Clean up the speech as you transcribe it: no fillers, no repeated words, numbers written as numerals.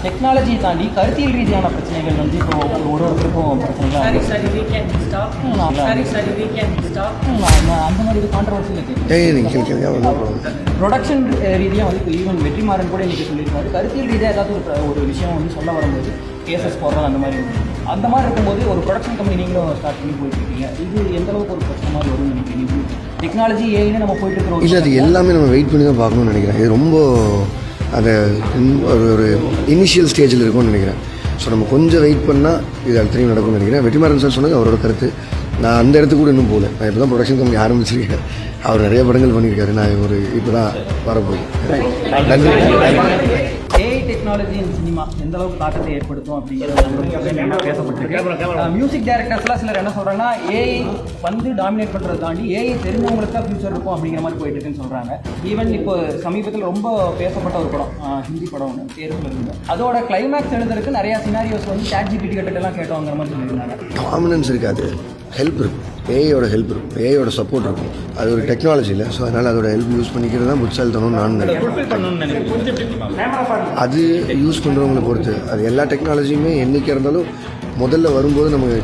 டெக்னாலஜியை தாண்டி கருத்தியல் ரீதியான பிரச்சனைகள் வந்து இப்போ ஒருத்தருக்கும் பிரச்சனைகள் அந்த மாதிரி இது கான்ட்ரவர்சியில் ப்ரொடக்ஷன் ரீதியாக வந்து இப்போ ஈவன் வெற்றிமாறன் கூட இன்றைக்கி சொல்லியிருக்காரு. கருத்தியல் ரீதியாக ஏதாவது ஒரு விஷயம் வந்து சொல்ல வரும்போது கேசஸ் போடுறது அந்த மாதிரி இருக்கும்போது ஒரு ப்ரொடக்ஷன் கம்பெனி நீங்களும் ஸ்டார்ட் பண்ணி போயிட்டுருக்கீங்க. இது எந்த அளவுக்கு ஒரு பிரச்சனை மாதிரி வரும்னு நினைக்கிறீங்க? டெக்னாலஜி ஏன்னு நம்ம போயிட்டு இருக்கிறோம். இல்லை, அது எல்லாமே நம்ம வெயிட் பண்ணி தான் பார்க்கணும்னு நினைக்கிறேன். இது ரொம்ப அதை ஒரு இனிஷியல் ஸ்டேஜில் இருக்கும்னு நினைக்கிறேன். ஸோ நம்ம கொஞ்சம் வெயிட் பண்ணால் இது அடுத்த நடக்கும்னு நினைக்கிறேன். வெற்றிமாறன் சார் சொன்னது அவரோட கருத்து. நான் அந்த இடத்துக்கு கூட இன்னும் போகல. நான் இப்போ தான் ப்ரொடக்ஷன் கம்பெனி ஆரம்பிச்சிருக்கேன். அவர் நிறைய படங்கள் பண்ணியிருக்காரு. நான் இப்போ தான் வரப்போய். நன்றி. ஏஐ டெக்னாலஜி இன் சினிமா எந்த அளவுக்கு தாக்கத்தை ஏற்படுத்தும் அப்படிங்கிறது பேசப்பட்டிருக்கு. மியூசிக் டைரக்டர்ஸ்லாம் சிலர் என்ன சொல்கிறாங்கன்னா, ஏஐ வந்து டாமினேட் பண்ணுறதை தாண்டி ஏஐ தெரிஞ்சவங்களுக்கு தான் ஃபியூச்சர் இருக்கும் அப்படிங்கிற மாதிரி போயிட்டு இருக்குன்னு சொல்கிறாங்க. ஈவன் இப்போ சமீபத்தில் ரொம்ப பேசப்பட்ட ஒரு படம், ஹிந்தி படம் ஒன்று தேர்வில் இருந்து, அதோட கிளைமேக்ஸ் எழுதுறதுக்கு நிறையா சினாரியோஸ் வந்து ChatGPT கிட்டலாம் கேட்டோங்கிற மாதிரி சொல்லியிருந்தாங்க. டாமினன்ஸ் இருக்காது, ஹெல்ப் இருக்கும். ஏஐயோட ஹெல்ப் இருக்கும், ஏஐயோட சப்போர்ட் இருக்கும். அது ஒரு டெக்னாலஜி இல்லை. ஸோ அதனால் அதோட ஹெல்ப் யூஸ் பண்ணிக்கிறது தான் புட்சாலித்தனம்னு நான் நினைக்கிறேன். அது யூஸ் பண்ணுறவங்களை பொறுத்து. அது எல்லா டெக்னாலஜியுமே என்றைக்கு இருந்தாலும் முதல்ல வரும்போது நமக்கு